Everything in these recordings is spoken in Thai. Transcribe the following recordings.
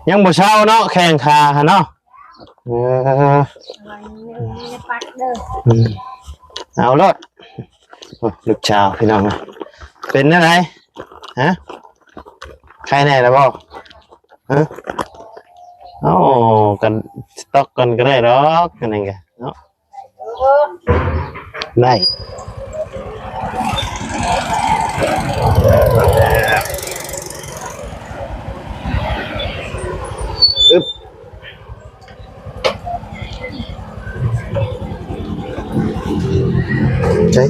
ยังบ่เช้าเนาะแข่งขาฮะเนาะเอารถลูกชาวพี่น้องเป็นอะไรฮะใครแน่แล้วบ่ฮะเอากันสต็อกกันก็ได้หรอกกันนั่นไงเนาะได้อึ๊บใช่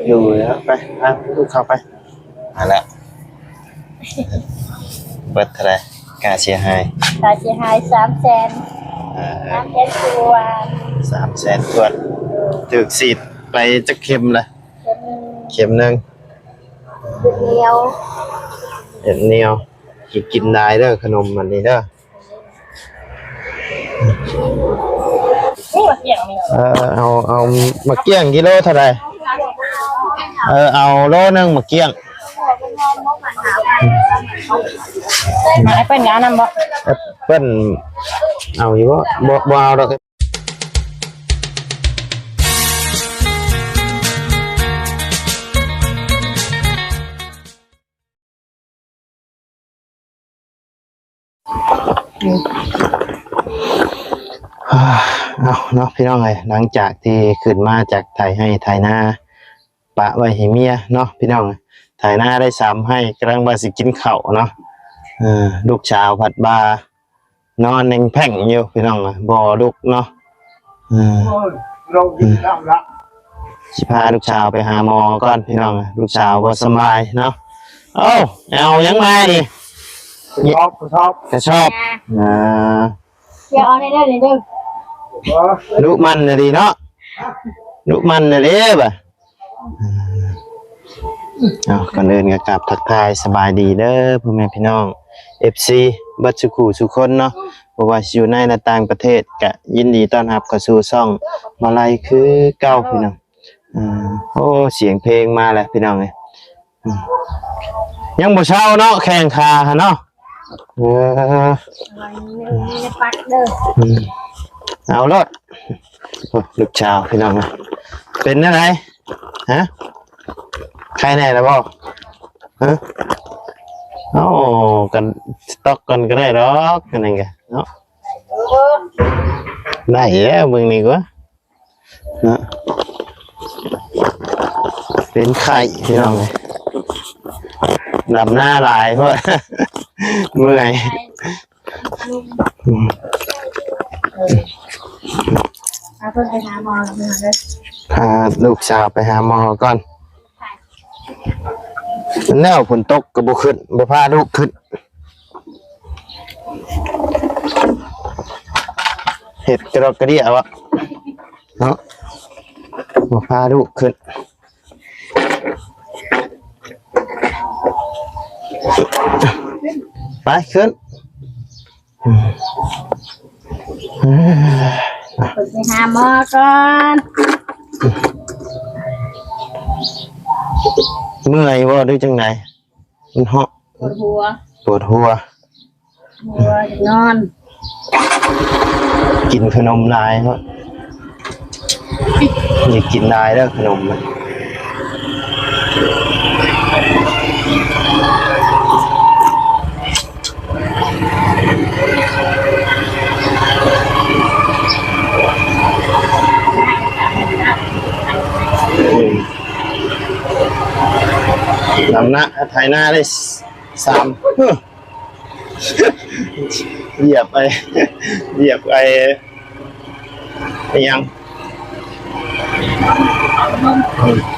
อยู่แล้วไปลูกเข้าไปมาแล้วเบิดเท่าไรกาเสียหาย300,000 ตัว300,000ตัวถึกสีดไปจะเข็มเลยเข็มหนึ่งเหนียวเหนียวกินได้เด้อขนมมันนี่เด้อเอามาเกี้ยงกิโลเท่าไรเอาโลนึงมาเกี้ยงแอปเปิ้ลงานนำบ่แอปเปิ้ลเอาอยู่บ่เอาดอกเอาเนาะพี่น้องเลยหลังจากที่ขึ้นมาจากไทยให้ไทยนาปะไว้ให้เมียเนาะพี่น้องไทยนาได้ซ้ำให้กำลังมาสิกินข้าวเนาะลูกชาวผัดบานอนเน่งแพ่งอยู่พี่น้องบ่ลูกเนาะสิพาลูกชาวไปหาหมอก่อนพี่น้องลูกชาวบ่สบายเนาะเอายังไงดิชอบเดี๋ยวเอาได้เด้อลูกมันน่ะดีเนาะลูกมันน่ะเด้บ่ก่อนอื่นก็กราบทักทายสบายดีเด้อพ่อแม่พี่น้อง FC บัดสุขุสุคนเนาะบ่ว่าอยู่ในและต่างประเทศก็ยินดีต้อนรับเข้าสู่ช่องมาลัยคือเก่าพี่น้องเสียงเพลงมาแล้วพี่น้องเอ้ยยังบ่เช้าเนาะแข่งขาฮะเนาะเอารถลูกชาวพี่น้องเป็นอะไรฮะใครแน่แล้วบ่ฮะเอากันสต็อกกันก็ได้หรอกกันนั่นไงเนาะได้แล้วมึงนี่กว่าเนาะเป็นไข่พี่น้องเลยดำหน้าลายเพราะเมื่อยเอาเพิ่นไปหาหมอเลยพาลูกสาวไปหาหมอก่อนแนวฝนตกก็บ่ขึ้นบ่พาลูกขึ้นเห็ดกระดกกระเดี่ยวะเนาะบ่พาลูกขึ้นไปขึ้นไปหาหมอก่อนเมื่อยว่าด้วยจังไหนมันเหาะปวดหัวจะนอนกินขนมลายเนาะอย่ากินลายแล้วขนมมันลำหน้าไทยหน้าได้3เหยียบไปยัง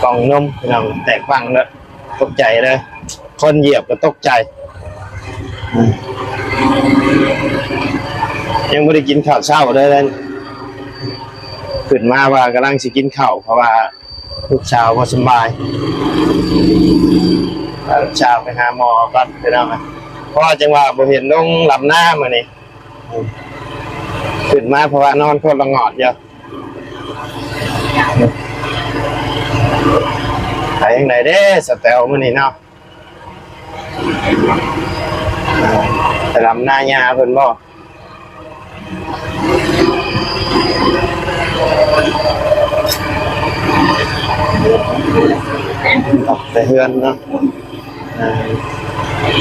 กล่องนมเราแตกฟังแล้วตกใจเลยคนเหยียบก็ตกใจยังไม่ได้กินข้าวเช้าเลยขึ้นมาว่ากำลังสิกินข้าวเพราะว่าลูกสาวก็สบายลูกสาวไปหาหมอก่อนไปแล้วนะเพราะจังหวะผมเห็นน้องหลับหน้ามานี่ ขึ้นมาเพราะว่านอนคนละงอดเดียวไปยังไงเด้สแตลมื้อนี้เนาะแต่ลำหน้ายาเพิ่นบ่ออกแต่เฮือนเนาะ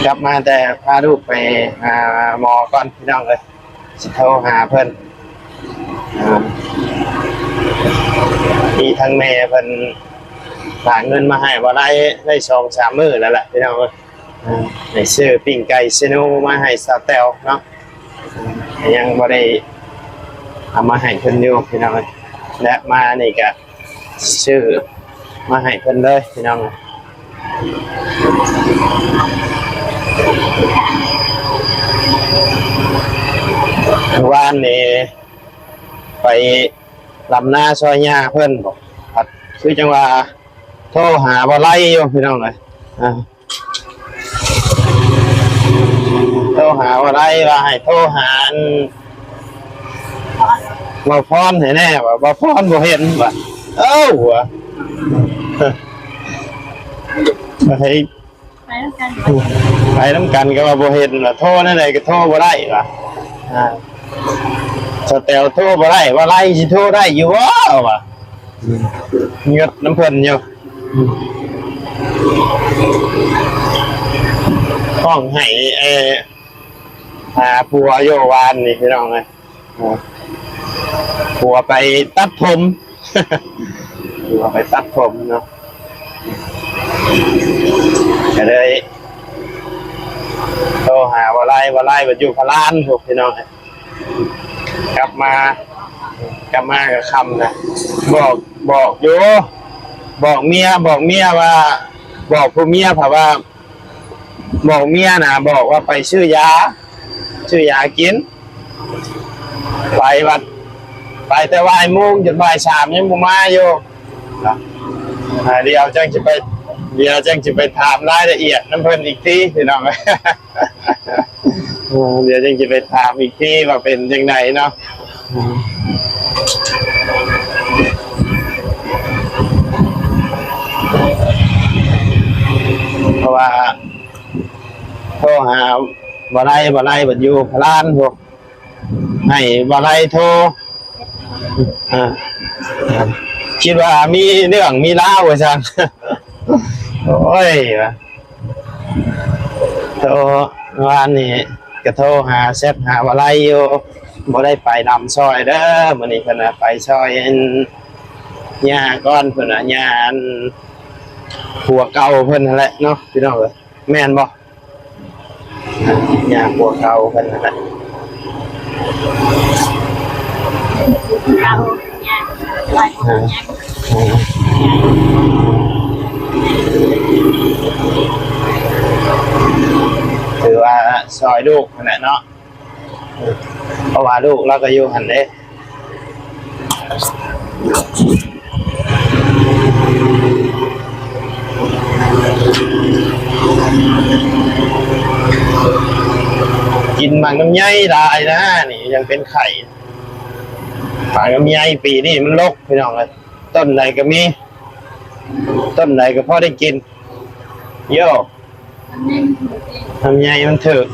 กลับมาแต่พาลูกไปหาหมอก่อนพี่น้องเลยสิโทรหาเพิ่นมีทั้งแม่เพิ่นฝากเงินมาให้บ่ได้2-3 มื้อแล้วแหละพี่น้องเอ้ยได้ซื้อปิ้งไก่ซิโนมาให้สาวแตวเนาะยังบ่ได้เอามาให้เพิ่นอยู่พี่น้องเอ้ยและมานี่ก็ซื้อมาให้เพิ่นเลยพี่น้องวานนี่ไปลำหน้าซอยหญ้าเพิ่นบอกผัดคือจังว่าโทรหาบ่ไล่อยู่พี่น้องเลยโทรหาบ่ไล่ว่าให้โทรหาบ่พรให้แน่ว่าบ่พรบ่เห็นว่าเอ้าว่ะให้ไปแล้วกัน ไปน้ำกันก็ว่าบ่เห็นว่าโทรนั่นใดก็โทรบ่ได้ว่ะสแตลโทรบ่ได้ว่าไล่สิโทรได้อยู่บ่ว่ะเงือดน้ำเพิ่นอยู่ห้องให้หาผัวโยวานนี่พี่น้องเอ้ยผัวไปตัดผมผัวไปตัดผมเนาะก็เลยโทรหาว่าไล่บัดอยู่พะลานพวกพี่น้องกลับมากับคำนะบอกอยู่บอกเมียว่าบอกผู้เมียเพราะว่าบอกเมียนะบอกว่าไปซื้อยากินไปแต่บ่ายโมงจนบ่ายสามยังบ่มาอยู่เดี๋ยวจังจะไปถามรายละเอียดน้ำเพิ่นอีกทีพี่น้องเดี๋ยวจังจะไปถามอีกทีว่าเป็นยังไงเนาะเพราะว่าโทรหาบ่ไล่บัดอยู่พะลานพวกให้บ่ไล่โทรคิดว่ามีเรื่องมีราวว่าซั่นโอ้ยโทรวานนี่ก็โทรหาเซฟหาบ่ไล่อยู่บ่ได้ไปนำซอยเด้อมื้อนี้เพิ่นน่ะไปซอยหญ้าก่อนเพิ่นน่ะหญ้าผัวเก่าเพิ่นนั่นแหละเนาะพี่น้องเอ้ยแม่นบ่หญ้าผัวเก่าเพิ่นนั่นแหละเราเนี่ยลอยเนี่ยถือว่าซอยลูกนั่นแหละเนาะเพราะว่าลูกเราก็อยู่หั่นเด้กินหมากน้ำไยได้นะนี่ยังเป็นไข่หมากน้ำไยปีนี้มันรกพี่น้องเลยต้นไหนก็มีต้นไหนก็พอได้กินโย่น้ำไยมันถึก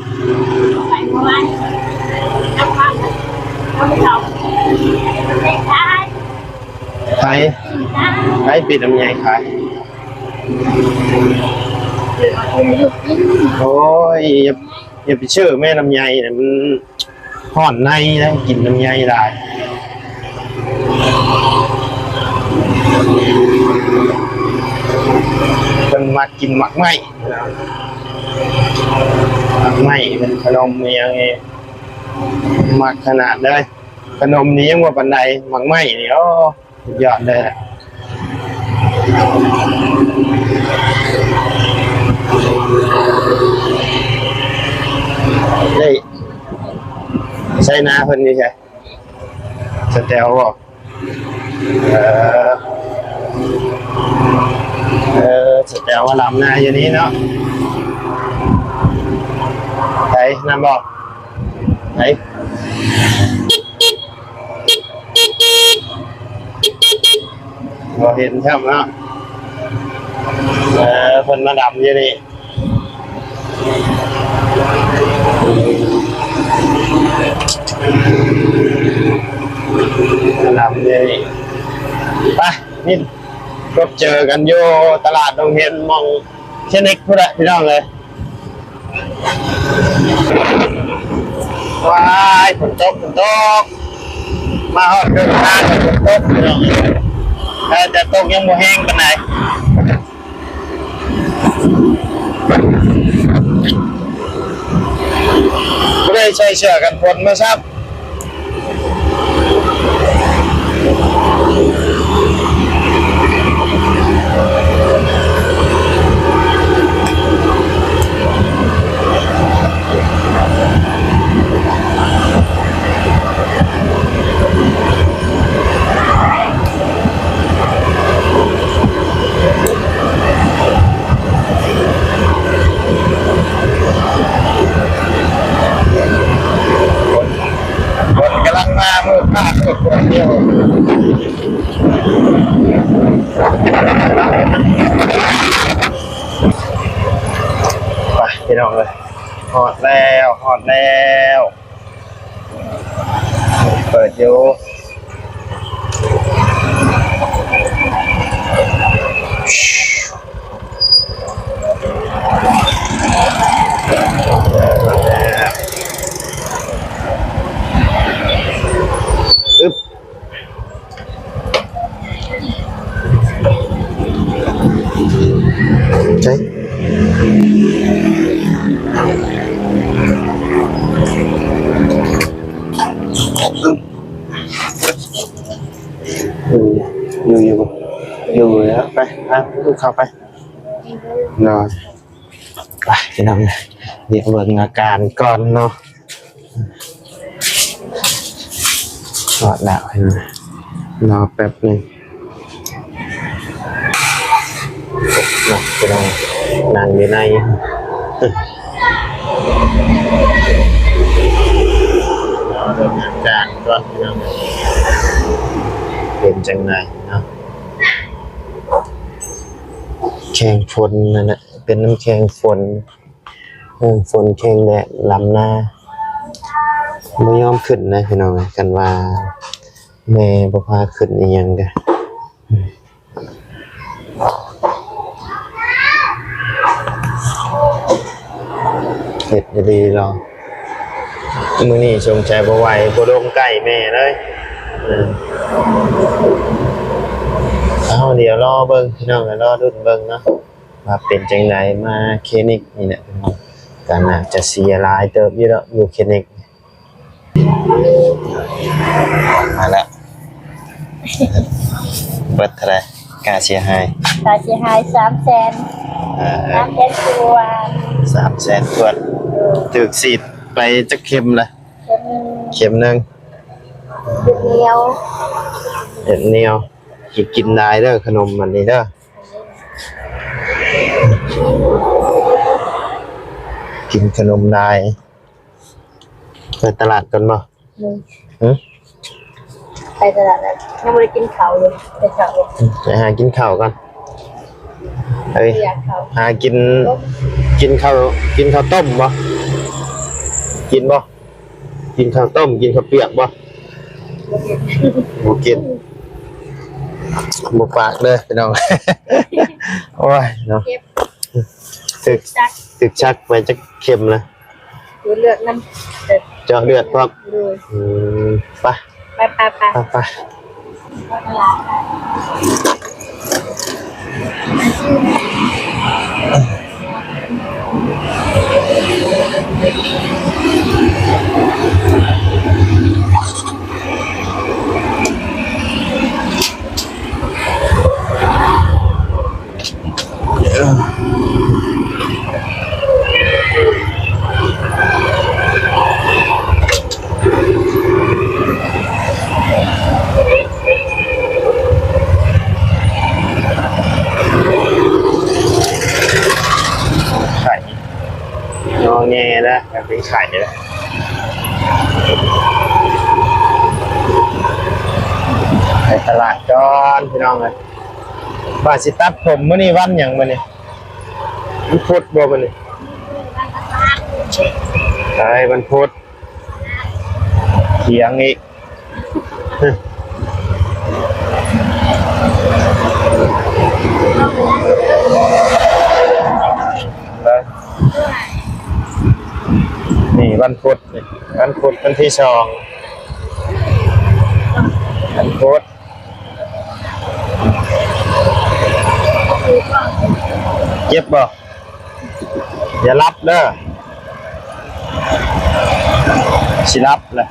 ขายปิดน้ำไยขายโอ้ยอย่าไปเชื่อแม่ลำไยเนี่ยมันห่อนในนะกินลำไยได้เป็นมากินหมักไหมเป็นขนมยังไงหมักขนาดเลยขนมนี้ยังว่าปันใดหมักไหมนี่โอ้ยอดเลยนี่ใช่นาเพิ่นนี่ใช่สเตลบอกสเตลว่าลำนาอยู่นี้เนาะใช่น้ำบอกไหน เราเห็นใช่ไหมเนาะคนมาดำอยู่นี่มาดำอยู่นี่ไปนี่พบเจอกันโยตลาดดงเห็นมองเชนิกพูดอะพี่น้องเลยว้ายฝนตกมาฮอดเกินทางฝนตกพี่น้องแต่ตกยังบ่แห้งปานใดก็เลยใช้เชือกกันฝนมาซับกำลังมาเมื่อภาคเมื่อคนเดียวไปพี่น้องเลยหอดแล้วเปิดอยู่อึ๊บใช่อยู่แล้วไปลูกเข้าไปนอนไปพี่น้องเดี๋ยวเบิ่งอาการก่อนเนาะรอดแล้วเห็นไหมรอแป๊บหนึ่งนะพี่น้องนั่งอยู่ในรอเบิ่งอาการก่อนพี่น้องเป็นจังไงเนาะแข่งฝนนั่นแหละเป็นน้ำแข็งฝนแข็งแดดลำหน้าไม่ยอมขึ้นนะพี่น้องกันว่าแม่บ่พาขึ้นอีหยังเด้อเฮ็ดดีๆรอมื้อนี้ชมใจบ่ไหวบ่ลงใกล้แม่เลยเอาเดี๋ยวรอเบิ่งพี่น้องรอดุนเบิ่งเนาะว่าเป็นจังไดมาคลินิกนี่แหละก็น่าจะเสียหลายเติบอยู่แล้วอยู่คลินิกมาแล้วเบิดเท่าไหร่ค่าเสียหาย300,000ตัว 300,000ทวนถูกฉีดไปจักเข็มละเข็มนึงเดียว เด็ดเหนียวกินได้เด้อขนมมันนี่เด้อกินขนมได้ไปตลาดกันบ่ไปตลาดแล้วยังไม่ได้กินข้าวเลยไปหากินข้าวกันเฮ้ยหากินข้าวต้มบ่กินบ่กินข้าวต้มกินข้าวเปียกบ่บ่กินบ่ปากเด้อพี่น้องโอ้ยเนาะตึกชักไปจักเข็มนะเลือดน้ำเจาะเลือดพร้อมไปงอแงนะแบบเป็นไข่เลยไปตลาดก่อนพี่น้องเลย ว่าสิตัดผมมื้อนี้วันหยังมื้อนี้มันพุธบ่มื้อนี้ใช่มันพุธเถียงอีกนี่วันพุธนี่วันพุธวันที่2วันพุธเจ็บบ่อย่ารับเด้อสิรับเลย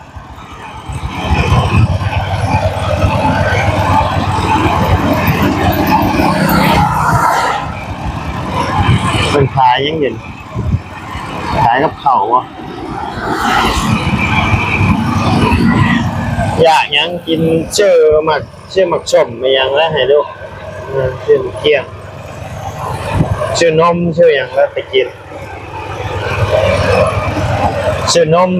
เป็นขายยังเห็นขายกับเขาวะอยากยังกินเชื่อหมักชมไม่ยังแล้วให้ดูเชื่อเกี้ยงเชื่อนมเชื่อยังแล้วไปกินเชื่อนม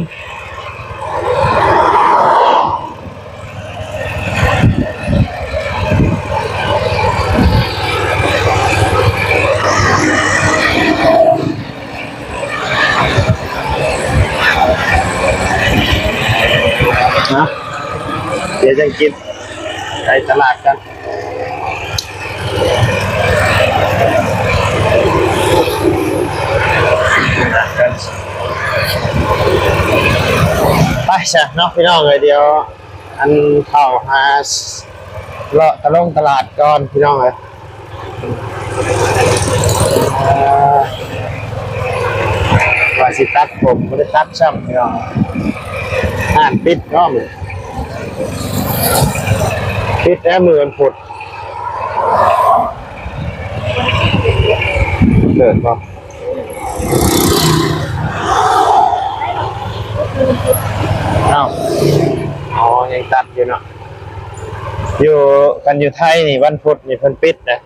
นะเดี๋ยวจะกินไปตลาดกันไปจ้ะเนาะพี่น้องเลยเดี๋ยวอันเข้าหาเลาะตลาดก่อนพี่น้องเลยว่าสิตัดผมไม่ได้ตัดซ้ำพี่น้องอ่านปิดเนาะปิดแล้วมือมันผุดเกิดป่ะอ้าวอ๋อยังตัดอยู่เนาะอยู่กันอยู่ไทยนี่วันพุธนี่เพิ่นปิดนะ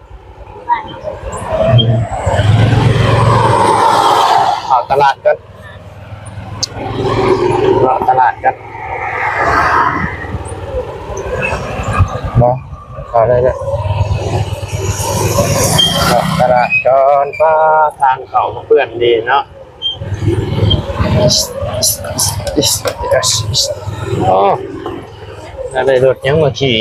เอาตลาดกันเราตลาดกันบ่ขอได้เลยตลาดก่อนป้าทางเขาเพื่อนดีเนาะโอ้อะไรรถยังมาขี่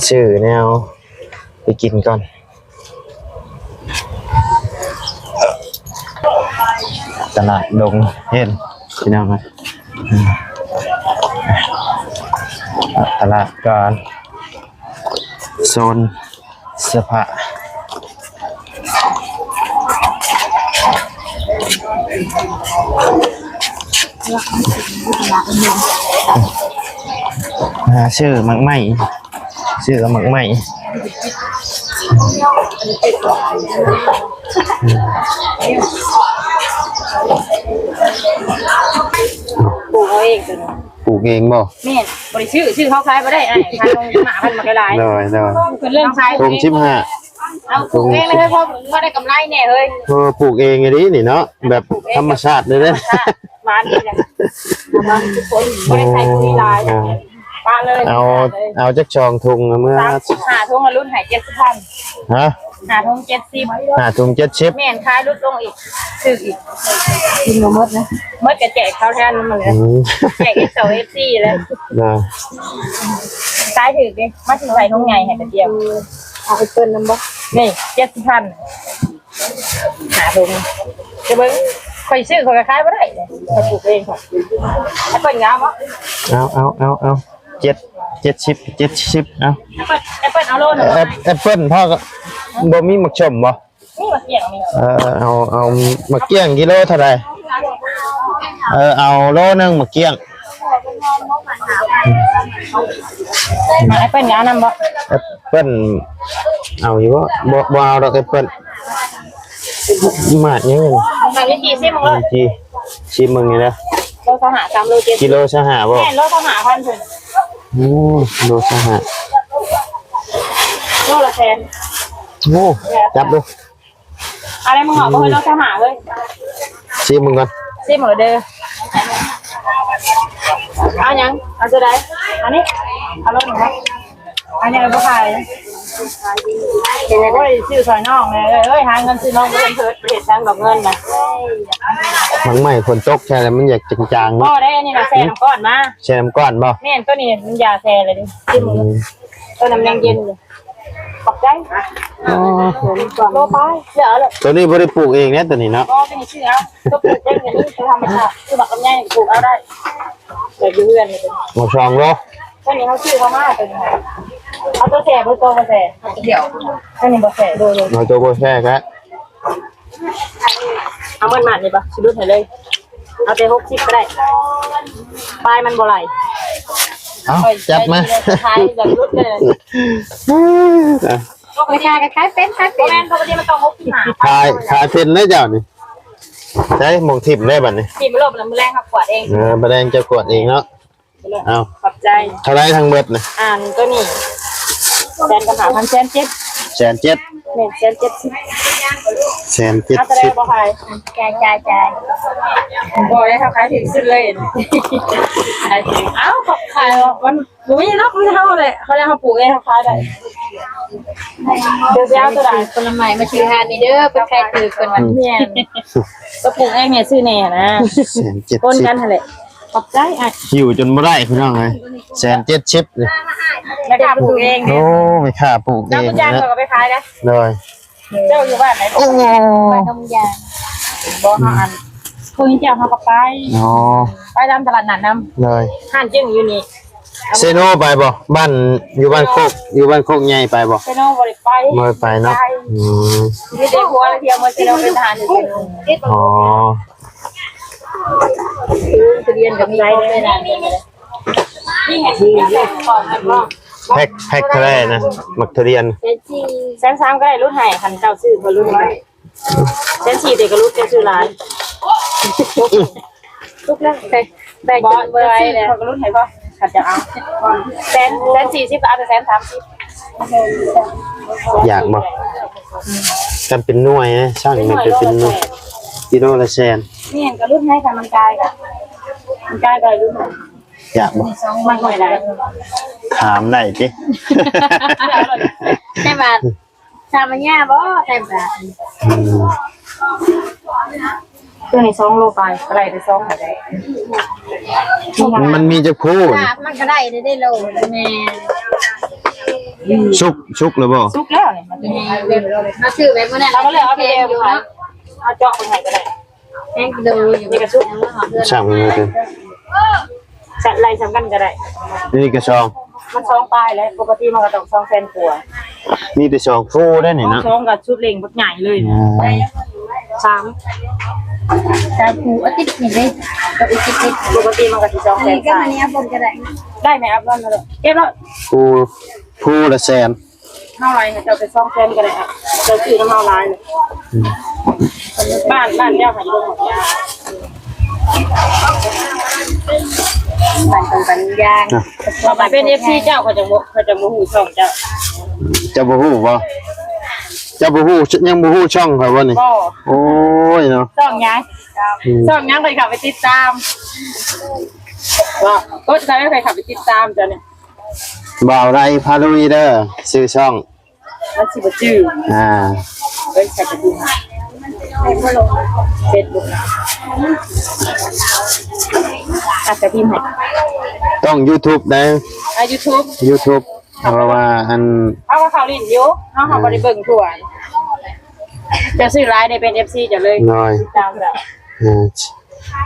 ชื่อแนวไปกินก่อนตลาดดงเห็นพี่น้องไหมตลาดก่อนโซนเสื้อผ้าชื่อมักไหมชื่อมักไหมปลูกเอาเองตัวนี้ ปลูกเองบ่แม่นบ่ได้ชื่อเขาขายบ่ได้ไอ้ขายลงหมาพันมาหลาย เลยเลย คือเรื่องขาย ตรง15เอาปลูกเองเลยเฮ้ยพ่อบ่ได้กำไรแน่เฮ้ย ปลูกเองไงดินี่เนาะแบบธรรมชาติเลยเด้ มาดีจ้ะมาทุกคนบ่ได้ใส่ปุ๋ยหลายปาเลย เอาจักชองทุงเมื่อ35ทุ่งรุ่นให้70,000ฮะ5ทุ่ง70ทุง70แม่นขายลดลงอีกซื้ออีกกินบ่หมดนะหมดก็แจกเขาแทนมันเลยแจก XOFC แล้วขายถือดิมาสิใส่ทุ่งใหญ่ให้กระเทียมเอาไปเปิ้นนำบ่นี่70,000หาทุ่งจะเบิ่งค่อยซื้อค่อยขายบ่ได้เลยค่อยปลูกเองค่ะให้เปิ้นงามบ่เอา70เอาแอปเปิ้ลเอาโลนึงแอปเปิ้ลพ่อก็บ่มีหมักชมบ่นี่มาเกี่ยงนี่เอาหมักเกี้ยงกิโลเท่าไหร่เอาโลนึงหมักเกี้ยงแอปเปิ้ลงามนำบ่แอปเปิ้ลเอาอยู่บ่เอาดอกแอปเปิ้ลมาอย่างนึงทางวิธีซิมึงเลยชิมมึงนี่นะโล3โล7กิโลชะหาบ่แม่โล3,000เพิ่นโลชะหา ลละแสน โอ้จับดู อะไรมึงเหรอบ่เคยเราจะหาเลย ชิมมึงก่อน ซิมหมดเด้อเอายังเอาจะได้อันนี้เอาลงหน่อยอันนี้เอาไปขายโอ้ยซื้อซอยน้องเลยเอ้ยหาเงินซื้อน้องเพื่อนเถิดเห็ดตังดอกเงินนะ มันใหม่ฝนตกใช่แล้วมันอยากจางๆ พ่อ เนาะ ได้อันนี้นะแซ่น้ำก้อนมา แช่น้ำก้อนบ่ เนี่ยตัวนี้มันยาแซ่เลยดิซิมตัวน้ำยังเย็นเลยขอบใจ อ๋อ โลไปเดี๋ยวเลย ตัวนี้บ่ได้ปลูกเองเนี่ยตัวนี้เนาะ ก็เป็นชื่อเอาก็ปลูกได้เงินนี่จะทำไม่ได้คือบักกำไยปลูกเอาได้เดี๋ยวอยู่เพื่อนเลย หมอชองโล ตัวนี้เขาชื่อเขามากตัวนี้เอาตัวแซ่เบอร์โตมาแซ่เดี๋ยวตัวนี้มาแซ่โดย หน่อยตัวโบแช่ครับ เอาเงินมานี่ปะชิลุดให้เลยเอาแต่60ก็ได้ปลายมันบ่ไหล เอาจับมา ท้ายแบบรุดเลย ราคาคล้ายเป็นแม่นปกติมันต้อง65 ขายเป็นได้เจ้านี่ใช้หมองทิพย์ได้บัดนี้ กินไม่ลบแล้วมือแรงครับกวาดเอง บะแดงจะกวดเองเนาะเอา ขอบใจ เท่าไรทั้งเบิดนะ ตัวนี้แสนกับ1,000แสน7 170,000 แม่นแสน70เอาแสดง 170,000 บ่ขายจ่ายบ่ได้เขาขายถึงสุดเลยขายถึงเอ้าเขาขายมันบ่มีเนาะมันเท่าเลยเขาเลยเขาปลูกเองเขาขายได้เดี๋ยวเอาตัวใด คนละใหม่มาชื่อฮานี่เด้อเป็นใครคือคนวัน แม่นก็ปลูกเองเนี่ยชื่อแน่นะคนกัน 170,000 หั่นแหละขอบใจอ่ะ หิวจนบ่ได้พี่น้องเลย170,000เลย แล้วก็ปลูกเอง โอ้ไม่ค่าปลูกเอ เจ้าง ผู้จ้าง นะ เขาก็ไปขายนะ เลย เจ้าอยู่บ้านไหน โอ้ บ้านนมยาง บ่หาอันคุยเจ้าเขาก็ไป อ๋อ ไปตามตลาดนัดนำ เลย ห้านจึงอยู่นี่ เซโนไปบ่บ้านอยู่บ้านโคกใหญ่ไปบ่ ไปน้องบ่ได้ไป ไม่ไปเนาะอืม มีเด็กหัวแล้วเที่ยวมาเซโนเป็นทหารอยู่เซโน อ๋อ เรียนกับใจเลยนะนี่ไงก่อนนะพ่อ แพ็คเท่าไหร่นะมักทุเรียน แสน3ก็ได้รุ่นให้คันเจ้าซื้อบ่รุ่นไว้แสน4แต่ก็รุ่นเจ้าซื้อหลายทุกเรื่องได้บ่เบอร์ไว้เลยเขาก็รุ่นให้พ่อคันจะเอาแสน40ก็เอาแต่แสน30 อยากบ่กันเป็นหน่วยนะช่างมันเป็นหน่วยกิโลละแสน นี่เห็นก็รุ่นให้ค่ะมันกายก็รุ่น อยากบ่ มันหน่อยได้ ถามได้ติ ใช่ป่ะทำมันยากบ่ใช่ป่ะ อืม ตัวนี้2โลไปอะไรไป2ก็ได้ มันมีจะคู่ มันก็ได้โลแม่ ชุกหรือบ่ สุกแล้วเนี่ยมัน มาซื้อไว้เมื่อนั้น เราก็เลยเอาไปเดียวค่ะเอาเจาะคนไหนก็ได้ แห้งดูอยู่ในกระสุน ช่างมันเลย สัตว์ไรสำคัญก็ได้ นี่กระชอง มัน2ปลายแล้วปกติมันก็ต้อง2แสนกว่า นี่แต่ชองคู่ได้นี่เนาะ 2กับชุดเล็งบักใหญ่เลย3 ตาผูอาทิตย์นี่เลยกับอีกทิศ ปกติมันก็สิ2แส นี่ น ก็มันนี้ผมก็ได้ ได้ไหมอัพนั่นเลยเก็บแล้ว คู่ละแสน เท่าไรเจ้าไป2แสนก็ได้ครับเจ้าซื้อน้ำเมาลายเลยบ้านเจ้าหายลงหมดยา บ้านตรงกันยาง ต่อไปเป็น FC เจ้าเขาจะบ่ฮู้ช่องเจ้า จะบ่ฮู้บ่จะบ่ฮู้ยังบ่ฮู้ช่องครับว่านี่ บ่ โอ้ยเนาะ ช่องยังช่องยังเคยขับไปติดตามว่าก็ใครไม่เคยขับไปติดตามจ้ะเนี่ย บ่าวไรพาลุยเด้อชื่อช่อง แล้วสิบชื่อ เฮ้ยใครจะดูเฟซบุ๊กอาจจะพิมพ์ให้ ต้อง YouTube ได้ YouTube YouTube เพราะว่าอัน เอาว่าเขาลิ้นอยู่เขาบริเบิ่งทั่วจะซื้อไลน์ในเป็น FC จะเลย น้อย ตามแบบ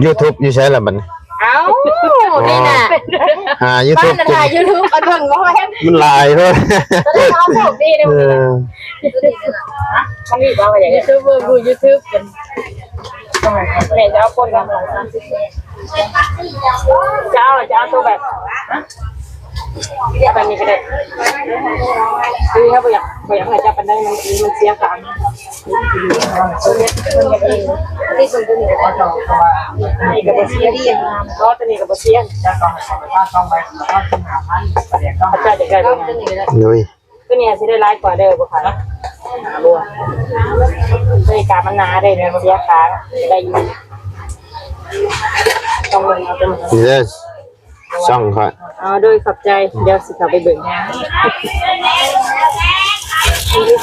YouTube อยู่ใช้ละบัดนี้ เอ้า นี่น่ะ บ้าน YouTube น่ะถ่าย YouTube เอาเบิ่งบ่แม่น มันหลายเด้อ ตอนนี้เขาโชคดีเด้อมันมีบ่ว่าอย่าง YouTube ดู YouTube เป็นแม่จะเอาคนละจะเอาตัวแบบแบบนี้ก็ได้คือถ้าบ่อยากให้จับมันได้มันเสียการที่ส่วนตัวนี้ก็ต้องนี่ก็บ่เสียดีก็ตัวนี้ก็บ่เสียจะต้องไปถ้าต้องไปต้องหาพันประเดี๋ยวต้องจะได้ นุ้ย ก็เนี่ยสิได้ร้ายกว่าเดิมบ่ค่ะหาบัวบริการมันหนาได้เลยมันเรียกค้าได้อยู่ต้องลงเอาเป็น นี่เด้อช่องค่อย เอาโดยขอบใจเดี๋ยวสิเข้าไปเบิ่ง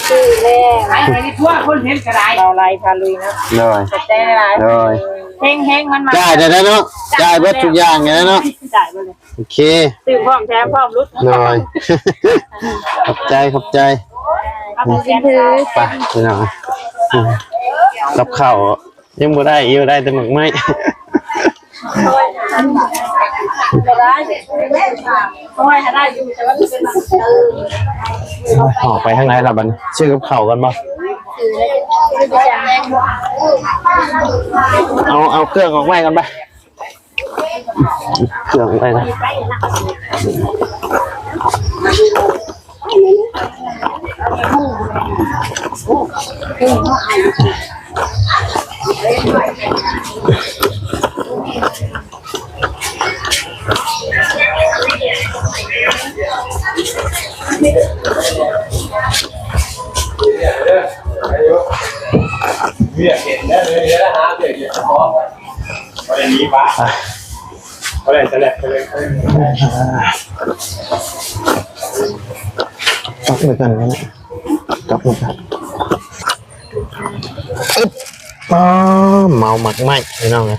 ชื่อแม่ไม่ได้ทั่วคนเห็นกระไรเราไล่พาลุยนะ เลย ขอบใจหลาย เลย เฮงมันมา จ่ายได้แล้วเนาะจ่ายเบิดทุกอย่างไงเนาะ จ่ายไปเลย โอเค ซื้อพร้อมแถมพร้อมรุด เลยขอบใจขอบใจ เอาไปกินถือ ไปพี่น้องกับข้าวยังบ่ได้อยู่ได้แต่หมึกไหม ได้เพราะว่าถ้าได้อยู่แต่ว่าเป็น ออกไปข้างในละบัดนี้ชื่อกับข้าวกันบ่เอาเครื่องออกไว้กันไปเครื่องออกไปนะกลับมือกันนะกลับมือกันเมาหมักไหมพี่น้องนะ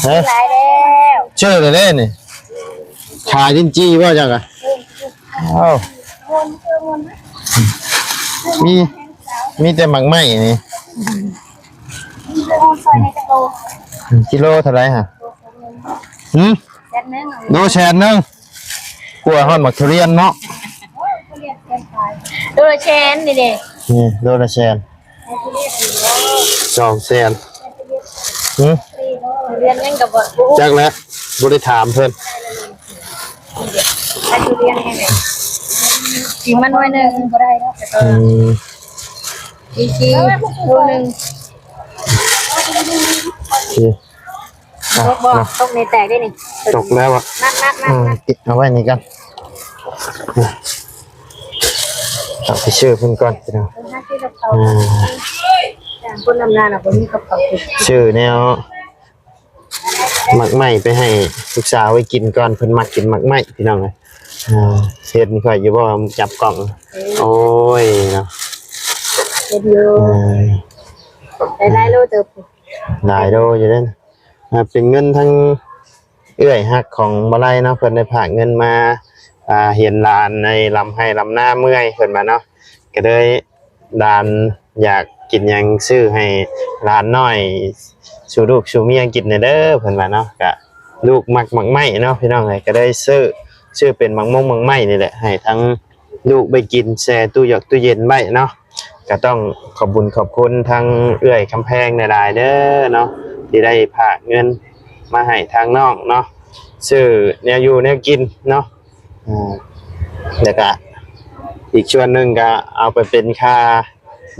เฮ้ย ตายแล้ว เชื่อเลยเล่นนี่ขายจิ้นจี้ว่าจังอะอ้าวมีแต่หมักไหมนี่ ซอยในกระโต กิโลเท่าไรฮะแค่นึง โลแชนนึงกลัวฮอดหมักทุเรียนเนาะ ตัวเชนนี่เด้ นี่โลละแชน2 แสน เรียนยังกับบ่ จักแล้วบ่ได้ถามเพิ่น ไอ้ทุเรียนยังไงกินมันหน่อยนึงบ่ได้เนาะแต่ก็จริงๆตัวนึง โอเค ตกบ่ตกในแตกได้นี่ ตกแล้วอ่ะ นัก ติดเอาไว้นี่กันเอาไปชื่อเพิ่นก่อนพี่น้อง หน้าที่กับเขาคนนำหน้าน่ะบ่มีกับเขา ชื่อแนวหมักไหม้ไปให้ลูกสาวไว้กินก่อนเพิ่นมักกินหมักไหม้พี่น้องเอ้ยเฮ็ดนี่ค่อยอยู่บ่จับกล่องโอ้ยเนาะ เฮ็ดอยู่ได้โลเติบ หลายโดอยู่เด้อเป็นเงินทั้งเอื้อยฮักของบ่ไล่เนาะเพิ่นได้ฝากเงินมาเห็นหลานในลำให้ลำหน้าเมื่อยเพิ่นมาเนาะก็เลยหลานอยากกินหยังซื้อให้หลานน้อยสู่ลูกสู่เมียกินเด้อเพิ่นว่าเนาะก็ลูกมักหมักไหม้เนาะพี่น้องเอ้ยก็ได้ซื้อเป็นหมักมงหมักไหม้นี่แหละให้ทั้งลูกไปกินแช่ตู้หยอกตู้เย็นไว้เนาะก็ต้องขอบคุญขอบคุณทั้งเอื้อยคำแพงในรายเด้อเนาะที่ได้ฝากเงินมาให้ทางน้องเนาะซื้อแนวอยู่แนวกินเนาะแล้วก็อีกส่วนหนึ่งก็เอาไปเป็นค่า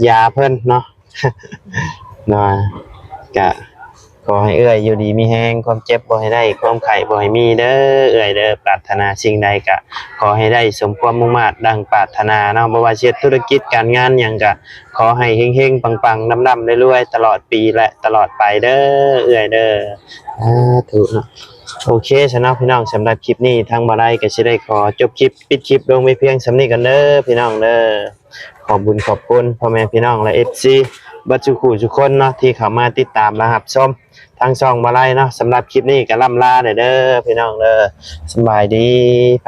ยาเพิ่นเนาะ เนาะก็ขอให้เอื้อยอยู่ดีมีแห้งความเจ็บบ่ให้ได้ความไข้บ่ให้มีเด้อเอื้อยเด้อปรารถนาสิ่งใดก็ขอให้ได้สมความมุ่งมั่นดังปรารถนาเนาะบ่ว่าเฮ็ดธุรกิจการงานหยังก็ขอให้เฮงๆปังๆดำๆรวยๆตลอดปีและตลอดไปเด้อเอื้อยเด้อถูกเนาะโอเคสำหรับพี่น้องสำหรับคลิปนี้ทางบ่ได้ก็สิได้ขอจบคลิปปิดคลิปลงไว้เพียงสำนี้กันเด้อพี่น้องเด้อขอบคุญขอบคุณพ่อแม่พี่น้องและ FC บัดทุกคู่ทุกคนเนาะที่เข้ามาติดตามและรับชมทางช่องบ่ได้เนาะสำหรับคลิปนี้ก็ล่ำลาเด้อพี่น้องเด้อสบายดีไป